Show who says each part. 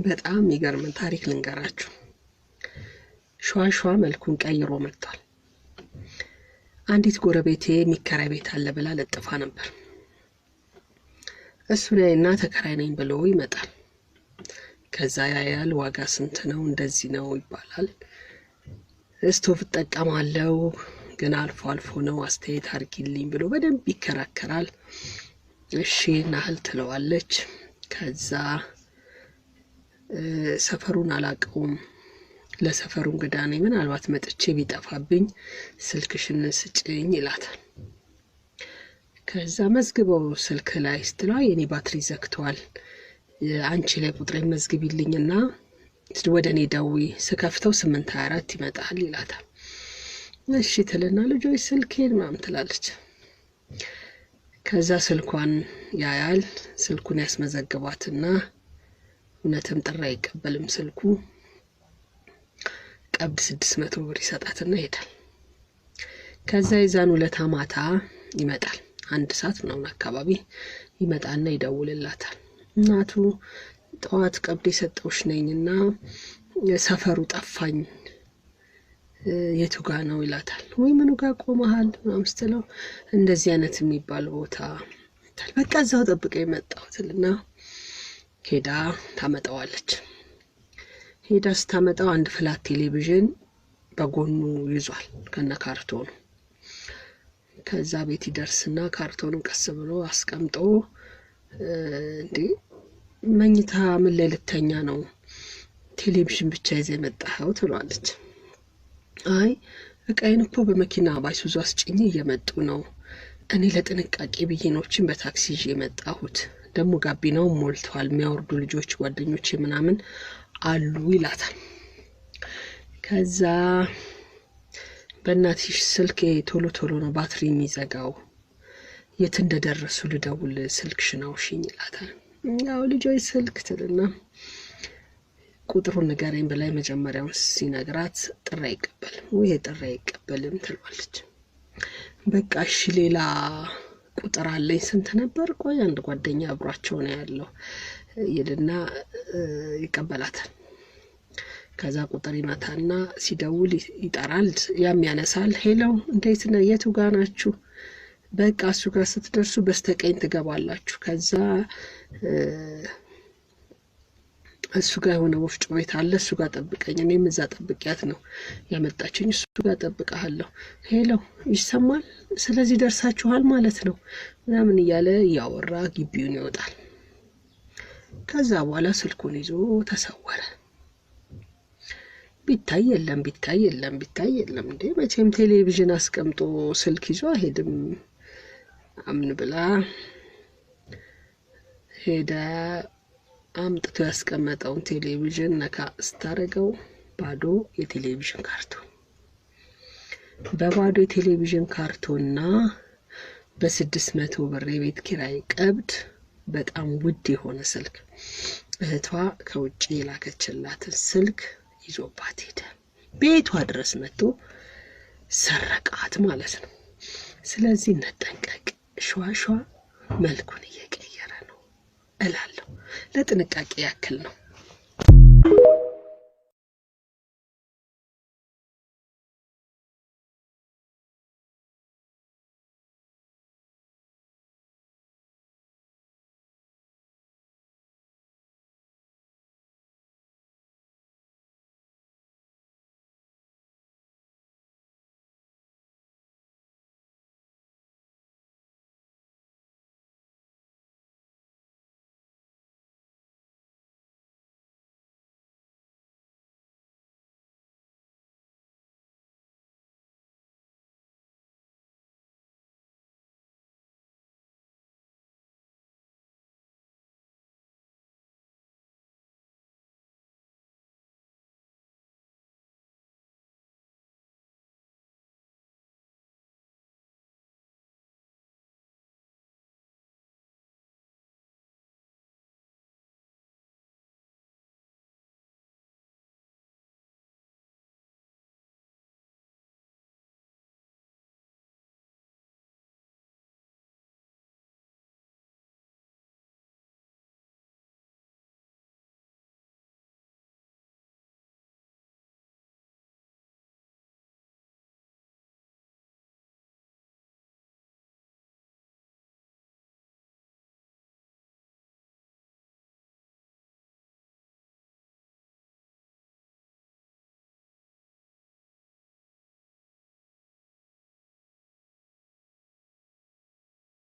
Speaker 1: በጣም ይገርም ታሪክ ልንገራችሁ። ሸዋሸዋ መልኩን ቀይሮ መጥቷል። አንዲት ጎረቤቴ የሚከራይ ቤት አለ ብላ ለጥፋ ነበር። እሱ ላይና ተከራይ ነኝ ብሎ ይመጣል። ከዛ ያያል፣ ዋጋ ስንት ነው እንደዚህ ነው ይባላል። ስቶቭ እጠቀማለሁ ግን አልፎ አልፎ ነው አስተያየት አድርጊልኝ ብሎ በደንብ ይከራከራል። እሺ ናህል ትለዋለች። ከዛ ሰፈሩን አላቀውም፣ ለሰፈሩ እንግዳ ነኝ፣ ምናልባት መጥቼ ቢጠፋብኝ ስልክሽን ስጭኝ ይላታል። ከዛ መዝግበው ስልክ ላይ ስትለው የኔ ባትሪ ዘግቷል፣ አንቺ ላይ ቁጥሬን መዝግቢልኝና ወደ እኔ ደውዪ፣ ስከፍተው 824 ይመጣል ይላታል። እሺ ትልና ልጆች ስልኬን ምናምን ትላለች። ከዛ ስልኳን ያያል። ስልኩን ያስመዘግባትና እውነትም ጥሪ አይቀበልም ስልኩ። ቀብድ 600 ብር ይሰጣትና ይሄዳል። ከዛ የዛን ዕለት ማታ ይመጣል። 1 ሰዓት ምናምን አካባቢ ይመጣና ይደውልላታል። እናቱ ጠዋት ቀብድ የሰጠውሽ ነኝና ሰፈሩ ጠፋኝ የቱ ጋ ነው ይላታል። ወይ ምኑ ጋር ቆመሃል ምናምን ስትለው እንደዚህ አይነት የሚባል ቦታ በቃ እዛው ጠብቀኝ መጣሁትና ሄዳ ታመጣዋለች። ሄዳ ስታመጣው አንድ ፍላት ቴሌቪዥን በጎኑ ይዟል ከነ ካርቶኑ። ከዛ ቤት ይደርስና ካርቶኑን ቀስ ብሎ አስቀምጦ እንዴ መኝታ ምን ላይ ልተኛ ነው ቴሌቪዥን ብቻ ይዘህ መጣኸው ትሏለች። አይ እቃዬን እኮ በመኪና ባይሱዙ አስጭኝ እየመጡ ነው፣ እኔ ለጥንቃቄ ብዬኖችን በታክሲ ይዤ መጣሁት፣ ደሞ ጋቢናው ሞልቷል፣ የሚያወርዱ ልጆች ጓደኞቼ ምናምን አሉ ይላታል። ከዛ በእናትሽ ስልክ ቶሎ ቶሎ ነው ባትሪ የሚዘጋው፣ የት እንደደረሱ ልደውል ስልክሽን አውሽኝ ይላታል። ያው ልጆች ስልክ ትልና ቁጥሩን ንገረኝ በላይ መጀመሪያውን ሲነግራት ጥሪ አይቀበልም ወይ ጥሪ አይቀበልም ትሏለች። በቃ እሺ ሌላ ቁጥር አለኝ ስንት ነበር? ቆይ አንድ ጓደኛ አብሯቸው ነው ያለው ይልና ይቀበላታል። ከዛ ቁጥር ይመታና ሲደውል ይጠራል። ያም ያነሳል። ሄሎ እንዴት ነው የቱ ጋር ናችሁ? በቃ እሱ ጋር ስትደርሱ በስተቀኝ ትገባላችሁ። ከዛ እሱ ጋር የሆነ ወፍጮ ቤት አለ፣ እሱ ጋር ጠብቀኝ፣ እኔም እዛ ጠብቂያት ነው ያመጣችኝ፣ እሱ ጋር ጠብቀሃለሁ። ሄሎ ይሰማል? ስለዚህ ደርሳችኋል ማለት ነው ምናምን እያለ ያወራ ግቢውን ይወጣል። ከዛ በኋላ ስልኩን ይዞ ተሰወረ። ቢታይ የለም እንዴ መቼም ቴሌቪዥን አስቀምጦ ስልክ ይዞ አይሄድም አምን ብላ ሄዳ አምጥቶ ያስቀመጠውን ቴሌቪዥን ነካ ስታረገው ባዶ የቴሌቪዥን ካርቶን፣ በባዶ የቴሌቪዥን ካርቶንና በ600 ብር የቤት ኪራይ ቀብድ በጣም ውድ የሆነ ስልክ እህቷ ከውጪ የላከችላትን ስልክ ይዞባት ሄደ። ቤቷ ድረስ መጥቶ ሰረቃት ማለት ነው። ስለዚህ እንጠንቀቅ፣ ሸዋሸዋ መልኩን እየቀየረ ነው እላለሁ። ለጥንቃቄ ያክል ነው።